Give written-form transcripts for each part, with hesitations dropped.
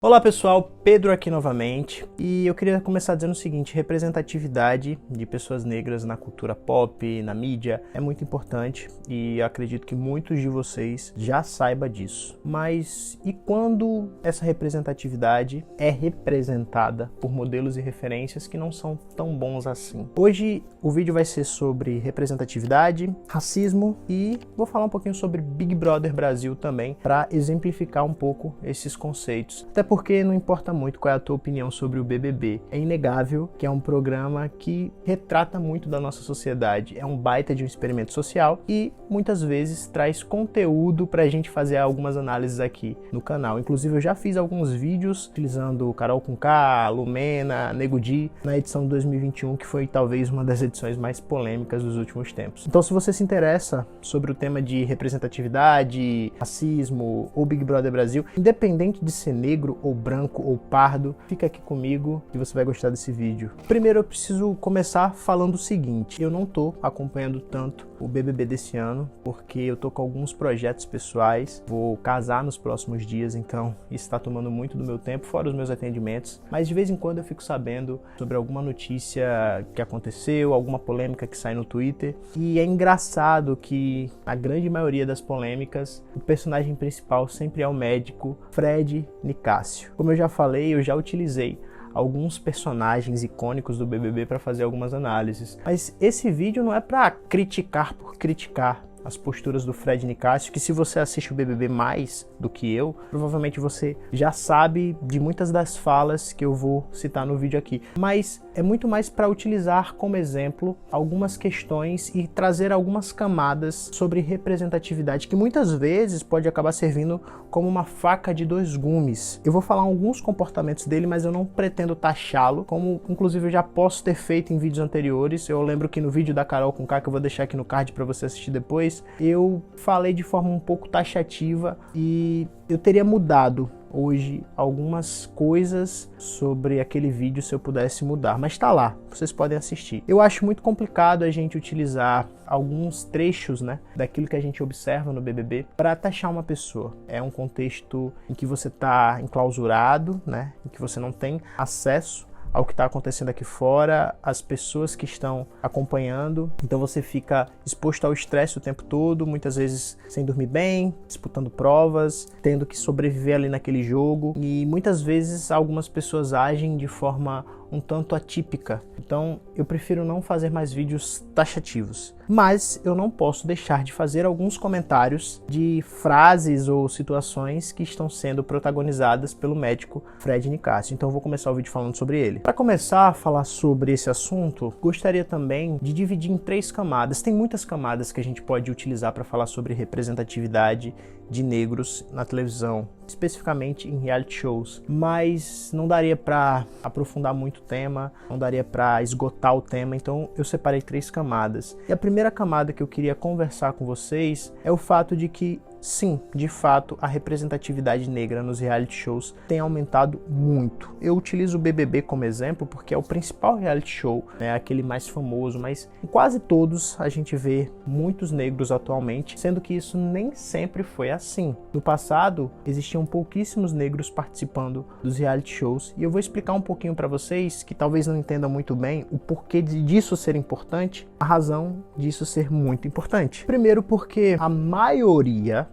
Olá pessoal, Pedro aqui novamente, e eu queria começar dizendo o seguinte: representatividade de pessoas negras na cultura pop, na mídia, é muito importante e eu acredito que muitos de vocês já saibam disso. Mas e quando essa representatividade é representada por modelos e referências que não são tão bons assim? Hoje o vídeo vai ser sobre representatividade, racismo e vou falar um pouquinho sobre Big Brother Brasil também, para exemplificar um pouco esses conceitos. Até porque não importa muito qual é a tua opinião sobre o BBB. É inegável que é um programa que retrata muito da nossa sociedade. É um baita de um experimento social e muitas vezes traz conteúdo pra gente fazer algumas análises aqui no canal. Inclusive eu já fiz alguns vídeos utilizando Carol Conká, Lumena, Nego Di na edição de 2021, que foi talvez uma das edições mais polêmicas dos últimos tempos. Então, se você se interessa sobre o tema de representatividade, racismo ou Big Brother Brasil, independente de ser negro ou branco ou pardo, fica aqui comigo e você vai gostar desse vídeo. Primeiro eu preciso começar falando o seguinte: eu não tô acompanhando tanto o BBB desse ano, porque eu tô com alguns projetos pessoais, vou casar nos próximos dias, então isso tá tomando muito do meu tempo, fora os meus atendimentos, mas de vez em quando eu fico sabendo sobre alguma notícia que aconteceu, alguma polêmica que sai no Twitter, e é engraçado que na grande maioria das polêmicas, o personagem principal sempre é o médico Fred Nicásio. Como eu já falei, eu já utilizei alguns personagens icônicos do BBB para fazer algumas análises. Mas esse vídeo não é para criticar por criticar as posturas do Fred Nicásio, que se você assiste o BBB mais do que eu, provavelmente você já sabe de muitas das falas que eu vou citar no vídeo aqui. Mas é muito mais para utilizar como exemplo algumas questões e trazer algumas camadas sobre representatividade, que muitas vezes pode acabar servindo como uma faca de dois gumes. Eu vou falar alguns comportamentos dele, mas eu não pretendo taxá-lo, como inclusive eu já posso ter feito em vídeos anteriores. Eu lembro que no vídeo da Carol Conká, que eu vou deixar aqui no card para você assistir depois, eu falei de forma um pouco taxativa e eu teria mudado hoje algumas coisas sobre aquele vídeo se eu pudesse mudar, mas tá lá, vocês podem assistir. Eu acho muito complicado a gente utilizar alguns trechos, daquilo que a gente observa no BBB para taxar uma pessoa. É um contexto em que você tá enclausurado, em que você não tem acesso ao que está acontecendo aqui fora, as pessoas que estão acompanhando, então você fica exposto ao estresse o tempo todo, muitas vezes sem dormir bem, disputando provas, tendo que sobreviver ali naquele jogo, e muitas vezes algumas pessoas agem de forma um tanto atípica, então eu prefiro não fazer mais vídeos taxativos. Mas eu não posso deixar de fazer alguns comentários de frases ou situações que estão sendo protagonizadas pelo médico Fred Nicásio, então eu vou começar o vídeo falando sobre ele. Para começar a falar sobre esse assunto, gostaria também de dividir em 3 camadas. Tem muitas camadas que a gente pode utilizar para falar sobre representatividade de negros na televisão, especificamente em reality shows, mas não daria para aprofundar muito o tema, não daria para esgotar o tema, então eu separei 3 camadas. E a primeira camada que eu queria conversar com vocês é o fato de que, sim, de fato, a representatividade negra nos reality shows tem aumentado muito. Eu utilizo o BBB como exemplo porque é o principal reality show, aquele mais famoso, mas em quase todos a gente vê muitos negros atualmente, sendo que isso nem sempre foi assim. No passado, existiam pouquíssimos negros participando dos reality shows, e eu vou explicar um pouquinho para vocês que talvez não entendam muito bem o porquê disso ser importante, a razão disso ser muito importante. Primeiro porque a maioria,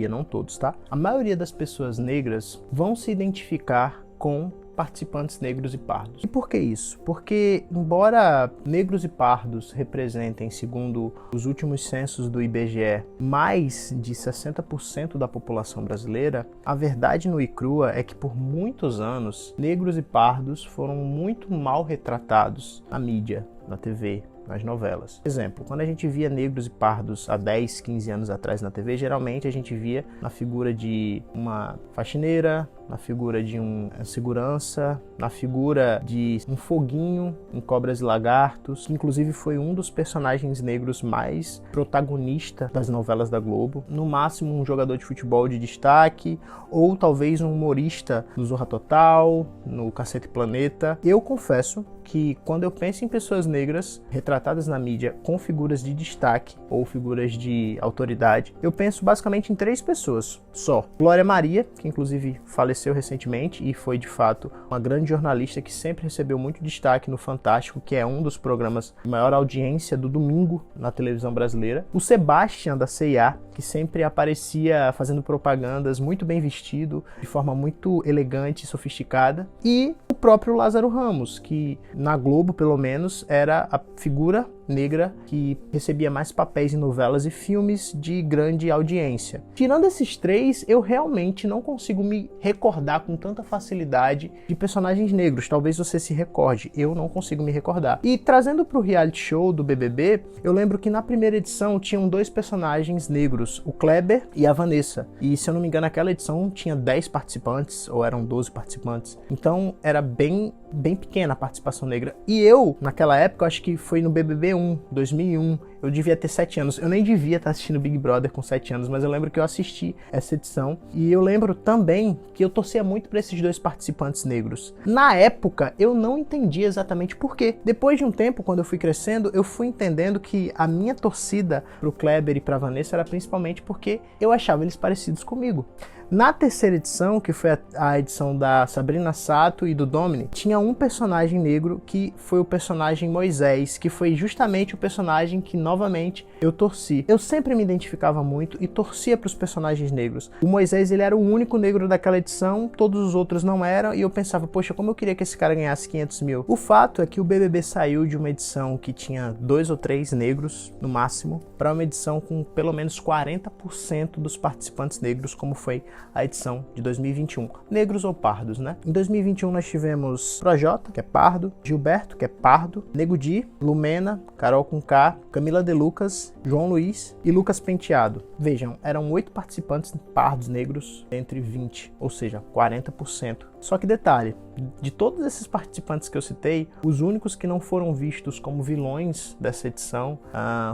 não todos, tá? A maioria das pessoas negras vão se identificar com participantes negros e pardos. E por que isso? Porque, embora negros e pardos representem, segundo os últimos censos do IBGE, mais de 60% da população brasileira, a verdade nua e crua é que por muitos anos, negros e pardos foram muito mal retratados na mídia, na TV, nas novelas. Exemplo, quando a gente via negros e pardos há 10, 15 anos atrás na TV, geralmente a gente via na figura de uma faxineira, na figura de um segurança, na figura de um foguinho em Cobras e Lagartos, que inclusive foi um dos personagens negros mais protagonista das novelas da Globo. No máximo um jogador de futebol de destaque, ou talvez um humorista no Zorra Total, no Cacete Planeta. Eu confesso que quando eu penso em pessoas negras retratadas na mídia com figuras de destaque ou figuras de autoridade, eu penso basicamente em 3 pessoas só. Glória Maria, que inclusive faleceu recentemente e foi de fato uma grande jornalista que sempre recebeu muito destaque no Fantástico, que é um dos programas de maior audiência do domingo na televisão brasileira. O Sebastian da C&A, que sempre aparecia fazendo propagandas muito bem vestido, de forma muito elegante e sofisticada. E o próprio Lázaro Ramos, que na Globo, pelo menos, era a figura negra que recebia mais papéis em novelas e filmes de grande audiência. Tirando esses 3, eu realmente não consigo me recordar com tanta facilidade de personagens negros. Talvez você se recorde, eu não consigo me recordar. E trazendo para o reality show do BBB, eu lembro que na primeira edição tinham 2 personagens negros, o Kleber e a Vanessa. E se eu não me engano, aquela edição tinha 10 participantes, ou eram 12 participantes. Então era bem pequena a participação negra. E eu, naquela época, acho que foi no BBB 2001, eu devia ter 7 anos. Eu nem devia estar assistindo Big Brother com 7 anos, mas eu lembro que eu assisti essa edição. E eu lembro também que eu torcia muito para esses 2 participantes negros. Na época, eu não entendia exatamente por quê. Depois de um tempo, quando eu fui crescendo, eu fui entendendo que a minha torcida pro Kleber e pra Vanessa era principalmente porque eu achava eles parecidos comigo. Na terceira edição, que foi a edição da Sabrina Sato e do Domini, tinha um personagem negro que foi o personagem Moisés, que foi justamente o personagem que, novamente, eu torci. Eu sempre me identificava muito e torcia para os personagens negros. O Moisés, ele era o único negro daquela edição, todos os outros não eram, e eu pensava, poxa, como eu queria que esse cara ganhasse 500 mil. O fato é que o BBB saiu de uma edição que tinha 2 ou 3 negros, no máximo, para uma edição com pelo menos 40% dos participantes negros, como foi a edição de 2021. Negros ou pardos, né? Em 2021 nós tivemos Projota, que é pardo, Gilberto, que é pardo, Nego Di, Lumena, Carol Conká, Camila De Lucas, João Luiz e Lucas Penteado. Vejam, eram 8 participantes pardos negros entre 20, ou seja, 40%. Só que detalhe, de todos esses participantes que eu citei, os únicos que não foram vistos como vilões dessa edição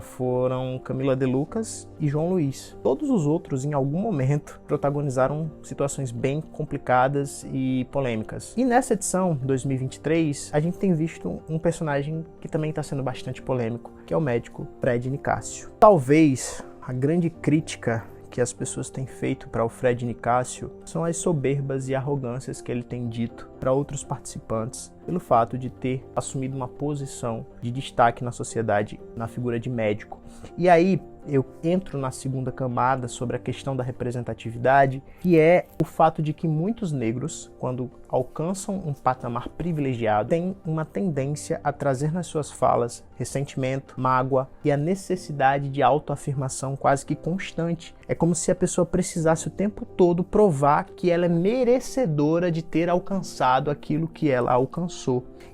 foram Camila De Lucas e João Luiz. Todos os outros, em algum momento, protagonizaram situações bem complicadas e polêmicas. E nessa edição, 2023, a gente tem visto um personagem que também está sendo bastante polêmico, que é o médico Fred Nicásio. Talvez a grande crítica que as pessoas têm feito para o Fred Nicásio são as soberbas e arrogâncias que ele tem dito para outros participantes pelo fato de ter assumido uma posição de destaque na sociedade na figura de médico. E aí eu entro na segunda camada sobre a questão da representatividade, que é o fato de que muitos negros, quando alcançam um patamar privilegiado, têm uma tendência a trazer nas suas falas ressentimento, mágoa e a necessidade de autoafirmação quase que constante. É como se a pessoa precisasse o tempo todo provar que ela é merecedora de ter alcançado aquilo que ela alcançou.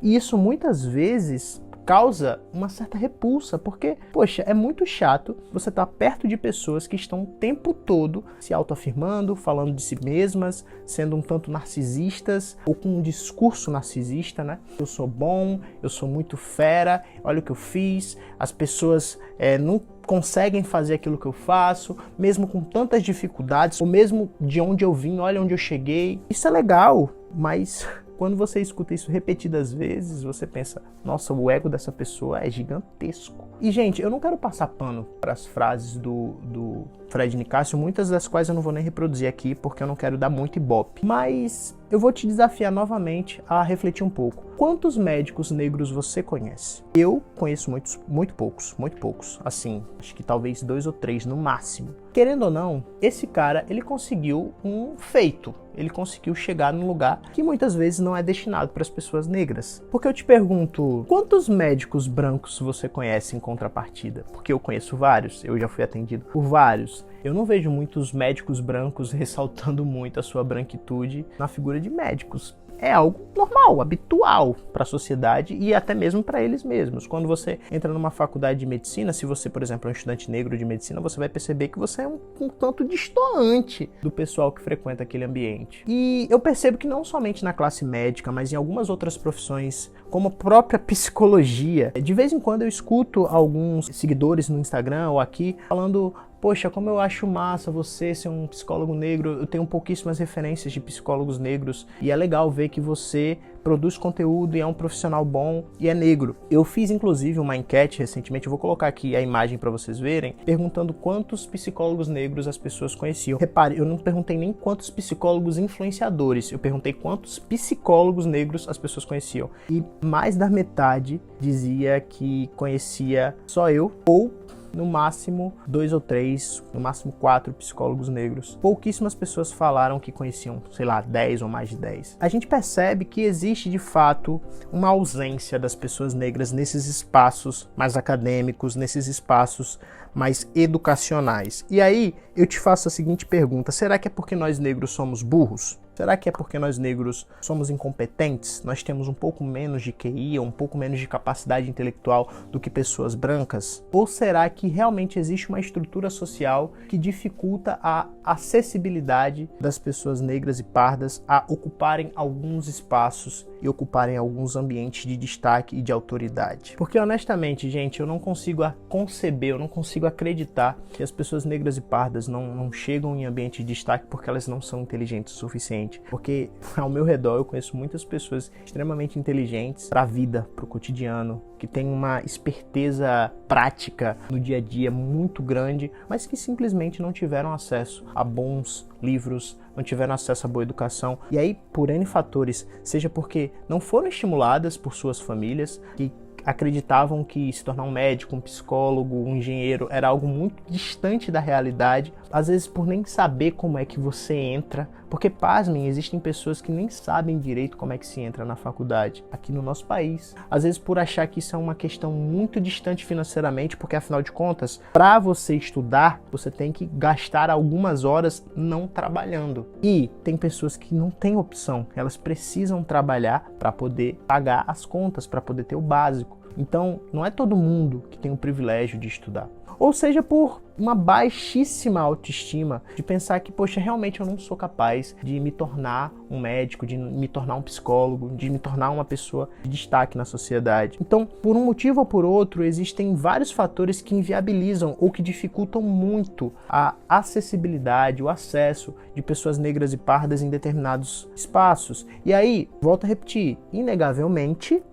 E isso muitas vezes causa uma certa repulsa, porque, poxa, é muito chato você estar perto de pessoas que estão o tempo todo se autoafirmando, falando de si mesmas, sendo um tanto narcisistas ou com um discurso narcisista, né? Eu sou bom, eu sou muito fera, olha o que eu fiz, as pessoas não conseguem fazer aquilo que eu faço, mesmo com tantas dificuldades, ou mesmo de onde eu vim, olha onde eu cheguei. Isso é legal, mas quando você escuta isso repetidas vezes, você pensa, nossa, o ego dessa pessoa é gigantesco. E, gente, eu não quero passar pano para as frases do Fred Nicásio, muitas das quais eu não vou nem reproduzir aqui, porque eu não quero dar muito ibope. Mas eu vou te desafiar novamente a refletir um pouco. Quantos médicos negros você conhece? Eu conheço muito poucos. Assim, acho que talvez 2 ou 3 no máximo. Querendo ou não, esse cara, ele conseguiu um feito. Ele conseguiu chegar num lugar que muitas vezes não é destinado para as pessoas negras. Porque eu te pergunto, quantos médicos brancos você conhece em contrapartida? Porque eu conheço vários, eu já fui atendido por vários. Eu não vejo muitos médicos brancos ressaltando muito a sua branquitude na figura de médicos. É algo normal, habitual para a sociedade e até mesmo para eles mesmos. Quando você entra numa faculdade de medicina, se você, por exemplo, é um estudante negro de medicina, você vai perceber que você é um tanto destoante do pessoal que frequenta aquele ambiente. E eu percebo que não somente na classe médica, mas em algumas outras profissões, como a própria psicologia, de vez em quando eu escuto alguns seguidores no Instagram ou aqui falando poxa, como eu acho massa você ser um psicólogo negro, eu tenho pouquíssimas referências de psicólogos negros e é legal ver que você produz conteúdo e é um profissional bom e é negro. Eu fiz inclusive uma enquete recentemente, eu vou colocar aqui a imagem para vocês verem, perguntando quantos psicólogos negros as pessoas conheciam. Repare, eu não perguntei nem quantos psicólogos influenciadores, eu perguntei quantos psicólogos negros as pessoas conheciam. E mais da metade dizia que conhecia só eu ou no máximo 2 ou 3, no máximo 4 psicólogos negros. Pouquíssimas pessoas falaram que conheciam, sei lá, 10 ou mais de 10. A gente percebe que existe de fato uma ausência das pessoas negras nesses espaços mais acadêmicos, nesses espaços mais educacionais. E aí eu te faço a seguinte pergunta: será que é porque nós negros somos burros? Será que é porque nós negros somos incompetentes? Nós temos um pouco menos de QI, um pouco menos de capacidade intelectual do que pessoas brancas? Ou será que realmente existe uma estrutura social que dificulta a acessibilidade das pessoas negras e pardas a ocuparem alguns espaços e ocuparem alguns ambientes de destaque e de autoridade? Porque honestamente, gente, eu não consigo conceber, eu não consigo acreditar que as pessoas negras e pardas não chegam em ambiente de destaque porque elas não são inteligentes o suficiente. Porque ao meu redor eu conheço muitas pessoas extremamente inteligentes para a vida, para o cotidiano, que têm uma esperteza prática no dia a dia muito grande, mas que simplesmente não tiveram acesso a bons livros, não tiveram acesso a boa educação. E aí, por N fatores, seja porque não foram estimuladas por suas famílias, que acreditavam que se tornar um médico, um psicólogo, um engenheiro era algo muito distante da realidade, às vezes por nem saber como é que você entra, porque, pasmem, existem pessoas que nem sabem direito como é que se entra na faculdade aqui no nosso país, às vezes por achar que isso é uma questão muito distante financeiramente, porque afinal de contas, para você estudar, você tem que gastar algumas horas não trabalhando, e tem pessoas que não têm opção, elas precisam trabalhar para poder pagar as contas, para poder ter o básico. Então, não é todo mundo que tem o privilégio de estudar. Ou seja, por uma baixíssima autoestima, de pensar que, poxa, realmente eu não sou capaz de me tornar um médico, de me tornar um psicólogo, de me tornar uma pessoa de destaque na sociedade. Então, por um motivo ou por outro, existem vários fatores que inviabilizam ou que dificultam muito a acessibilidade, o acesso de pessoas negras e pardas em determinados espaços. E aí, volto a repetir, inegavelmente,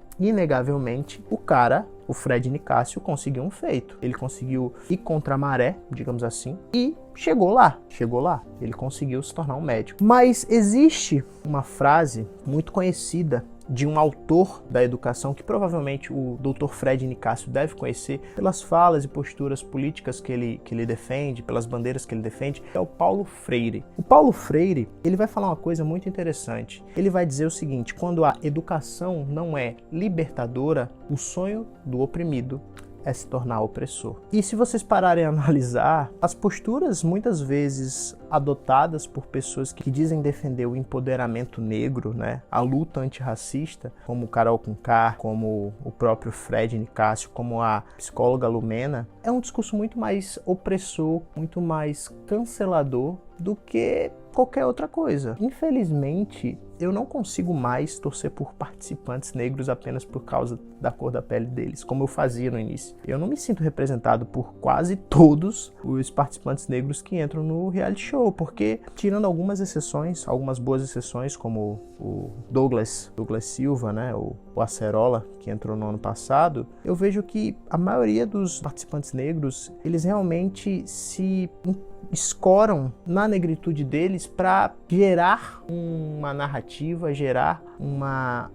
o Fred Nicásio conseguiu um feito. Ele conseguiu ir contra a maré, digamos assim, e chegou lá. Ele conseguiu se tornar um médico. Mas existe uma frase muito conhecida de um autor da educação que provavelmente o Dr. Fred Nicásio deve conhecer pelas falas e posturas políticas que ele defende, pelas bandeiras que ele defende, é o Paulo Freire. O Paulo Freire, ele vai falar uma coisa muito interessante. Ele vai dizer o seguinte: quando a educação não é libertadora, o sonho do oprimido é se tornar opressor. E se vocês pararem a analisar, as posturas muitas vezes adotadas por pessoas que dizem defender o empoderamento negro, né, a luta antirracista, como Carol Conká, como o próprio Fred Nicásio, como a psicóloga Lumena, é um discurso muito mais opressor, muito mais cancelador do que qualquer outra coisa. Infelizmente, eu não consigo mais torcer por participantes negros apenas por causa da cor da pele deles, como eu fazia no início. Eu não me sinto representado por quase todos os participantes negros que entram no reality show, porque, tirando algumas exceções, algumas boas exceções, como o Douglas Silva, né, o Acerola, que entrou no ano passado, eu vejo que a maioria dos participantes negros, eles realmente se escoram na negritude deles para gerar uma narrativa, gerar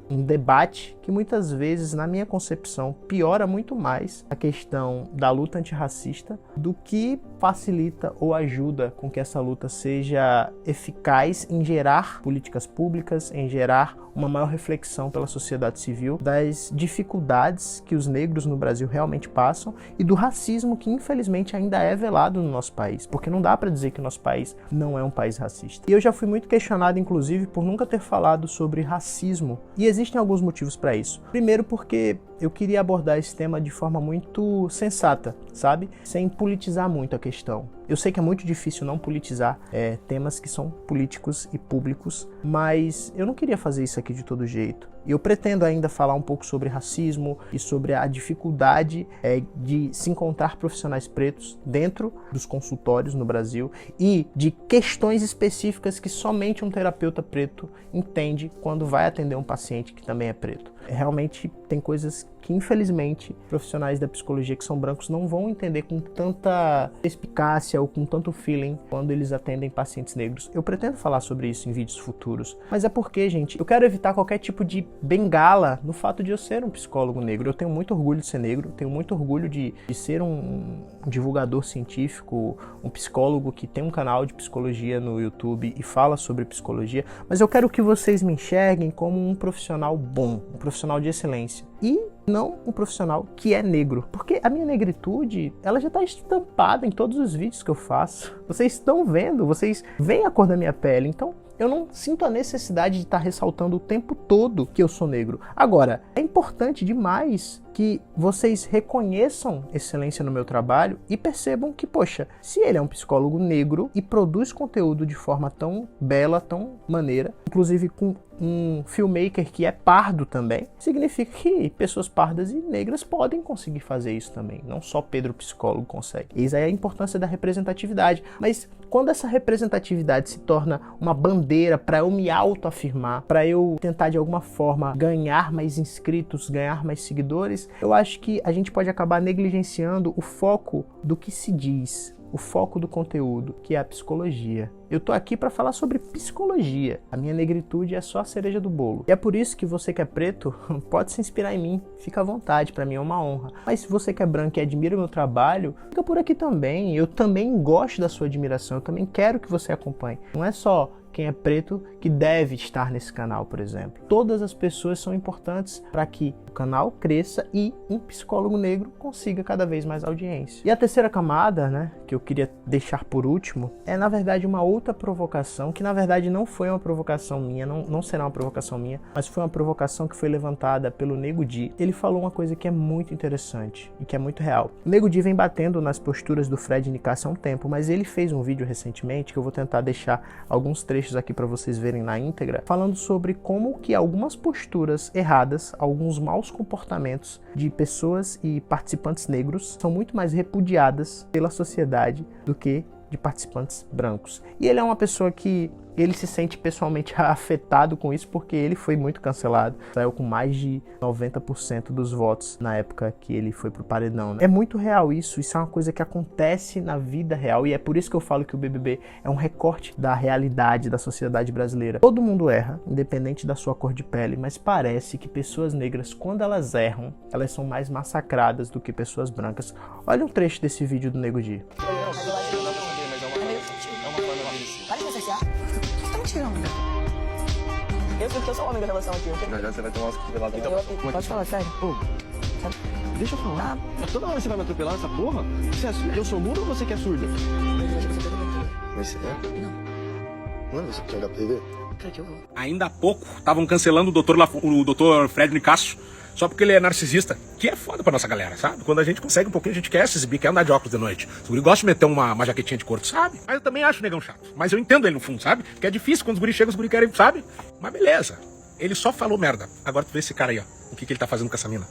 um debate que muitas vezes, na minha concepção, piora muito mais a questão da luta antirracista do que facilita ou ajuda com que essa luta seja eficaz em gerar políticas públicas, em gerar uma maior reflexão pela sociedade civil das dificuldades que os negros no Brasil realmente passam e do racismo que infelizmente ainda é velado no nosso país, porque não dá para dizer que o nosso país não é um país racista. E eu já fui muito questionado, inclusive, por nunca ter falado sobre racismo, e existem alguns motivos para isso. Primeiro, porque eu queria abordar esse tema de forma muito sensata, sabe? Sem politizar muito a questão. Eu sei que é muito difícil não politizar temas que são políticos e públicos, mas eu não queria fazer isso aqui de todo jeito. E eu pretendo ainda falar um pouco sobre racismo e sobre a dificuldade de se encontrar profissionais pretos dentro dos consultórios no Brasil e de questões específicas que somente um terapeuta preto entende quando vai atender um paciente que também é preto. Realmente tem coisas que, infelizmente, profissionais da psicologia que são brancos não vão entender com tanta perspicácia ou com tanto feeling quando eles atendem pacientes negros. Eu pretendo falar sobre isso em vídeos futuros, mas é porque, gente, eu quero evitar qualquer tipo de bengala no fato de eu ser um psicólogo negro. Eu tenho muito orgulho de ser negro, tenho muito orgulho de ser um divulgador científico, um psicólogo que tem um canal de psicologia no YouTube e fala sobre psicologia, mas eu quero que vocês me enxerguem como um profissional bom, um profissional de excelência. E não um profissional que é negro. Porque a minha negritude, ela já está estampada em todos os vídeos que eu faço. Vocês estão vendo, vocês veem a cor da minha pele. Então, eu não sinto a necessidade de estar ressaltando o tempo todo que eu sou negro. Agora, é importante demais que vocês reconheçam excelência no meu trabalho e percebam que, poxa, se ele é um psicólogo negro e produz conteúdo de forma tão bela, tão maneira, inclusive com um filmmaker que é pardo também, significa que pessoas pardas e negras podem conseguir fazer isso também. Não só Pedro psicólogo consegue. Eis aí a importância da representatividade. Mas quando essa representatividade se torna uma bandeira para eu me autoafirmar, para eu tentar de alguma forma ganhar mais inscritos, ganhar mais seguidores, eu acho que a gente pode acabar negligenciando o foco do que se diz, o foco do conteúdo, que é a psicologia. Eu tô aqui para falar sobre psicologia. A minha negritude é só a cereja do bolo. E é por isso que você que é preto pode se inspirar em mim. Fica à vontade, para mim é uma honra. Mas se você que é branco e admira o meu trabalho, fica por aqui também. Eu também gosto da sua admiração. Eu também quero que você acompanhe. Não é só quem é preto que deve estar nesse canal, por exemplo. Todas as pessoas são importantes para que o canal cresça e um psicólogo negro consiga cada vez mais audiência. E a terceira camada, né, que eu queria deixar por último, é na verdade uma outra provocação, que na verdade não foi uma provocação minha, não será uma provocação minha, mas foi uma provocação que foi levantada pelo Nego Di. Ele falou uma coisa que é muito interessante e que é muito real. O Nego Di vem batendo nas posturas do Fred Nicásio há um tempo, mas ele fez um vídeo recentemente, que eu vou tentar deixar alguns trechos aqui para vocês verem na íntegra, falando sobre como que algumas posturas erradas, alguns maus comportamentos de pessoas e participantes negros são muito mais repudiadas pela sociedade do que de participantes brancos. E ele é uma pessoa que ele se sente pessoalmente afetado com isso porque ele foi muito cancelado. Saiu com mais de 90% dos votos na época que ele foi pro paredão, né? É muito real isso é uma coisa que acontece na vida real e é por isso que eu falo que o BBB é um recorte da realidade da sociedade brasileira. Todo mundo erra, independente da sua cor de pele, mas parece que pessoas negras, quando elas erram, elas são mais massacradas do que pessoas brancas. Olha um trecho desse vídeo do Nego Di. Eu sinto que eu sou homem da relação aqui. Já você vai tomar umas cotoveladas. Então, pode falar, sério? Deixa eu falar. Toda hora você vai me atropelar nessa porra? Você é surda? Eu sou mudo ou você que é surda? Mas você é? Não. Mano, você quer jogar PV? Cara, que eu vou. Ainda há pouco estavam cancelando o Dr. Fred Nicásio só porque ele é narcisista, que é foda pra nossa galera, sabe? Quando a gente consegue um pouquinho, a gente quer se exibir, quer andar de óculos de noite. O guri gosta de meter uma jaquetinha de couro, sabe? Mas eu também acho o negão chato. Mas eu entendo ele no fundo, sabe? Porque é difícil quando os guri chegam, os guri querem, sabe? Mas beleza. Ele só falou merda. Agora tu vê esse cara aí, ó. O que ele tá fazendo com essa mina.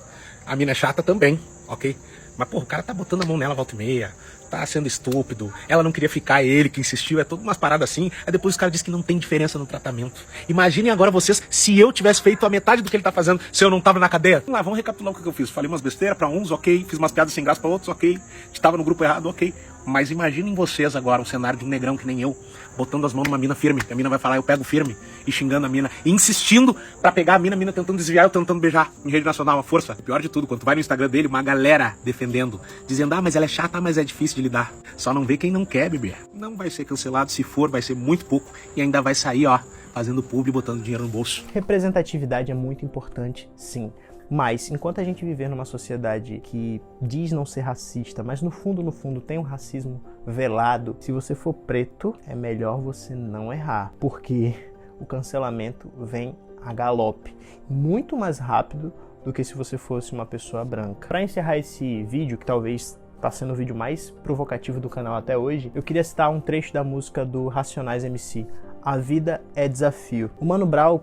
A mina é chata também, ok? Mas, porra, o cara tá botando a mão nela volta e meia. Tá sendo estúpido. Ela não queria ficar, ele que insistiu. É todas umas paradas assim. Aí depois os caras dizem que não tem diferença no tratamento. Imaginem agora vocês, se eu tivesse feito a metade do que ele tá fazendo, se eu não tava na cadeia. Vamos lá, vamos recapitular o que eu fiz. Falei umas besteiras pra uns, ok. Fiz umas piadas sem graça pra outros, ok. Estava no grupo errado, ok. Mas imaginem vocês agora um cenário de um negrão que nem eu, botando as mãos numa mina firme. A mina vai falar, eu pego firme. E xingando a mina. E insistindo pra pegar a mina tentando desviar, eu tentando beijar. Em rede nacional, uma força. O pior de tudo, quando tu vai no Instagram dele, uma galera defendendo. Dizendo, mas ela é chata, mas é difícil de lidar. Só não vê quem não quer, bebê. Não vai ser cancelado, se for, vai ser muito pouco. E ainda vai sair, ó, fazendo publi e botando dinheiro no bolso. Representatividade é muito importante, sim. Mas, enquanto a gente viver numa sociedade que diz não ser racista, mas no fundo tem um racismo velado, se você for preto, é melhor você não errar. Porque o cancelamento vem a galope. Muito mais rápido do que se você fosse uma pessoa branca. Para encerrar esse vídeo, que talvez tá sendo o vídeo mais provocativo do canal até hoje, eu queria citar um trecho da música do Racionais MC, A Vida é Desafio. O Mano Brown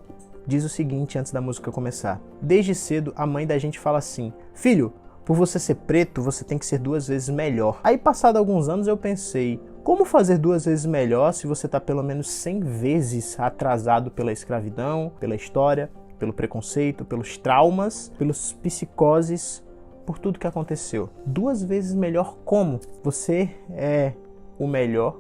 diz o seguinte antes da música começar: desde cedo a mãe da gente fala assim, filho, por você ser preto, você tem que ser 2 vezes melhor. Aí, passado alguns anos, eu pensei, como fazer 2 vezes melhor se você tá pelo menos 100 vezes atrasado pela escravidão, pela história, pelo preconceito, pelos traumas, pelos psicoses, por tudo que aconteceu? 2 vezes melhor como? Você é o melhor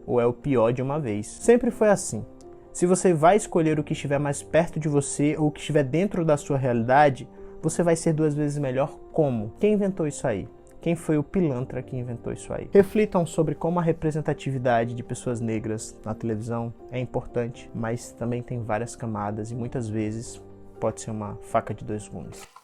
ou é o pior de uma vez? Sempre foi assim. Se você vai escolher o que estiver mais perto de você ou o que estiver dentro da sua realidade, você vai ser 2 vezes melhor como? Quem inventou isso aí? Quem foi o pilantra que inventou isso aí? Reflitam sobre como a representatividade de pessoas negras na televisão é importante, mas também tem várias camadas e muitas vezes pode ser uma faca de 2 gumes.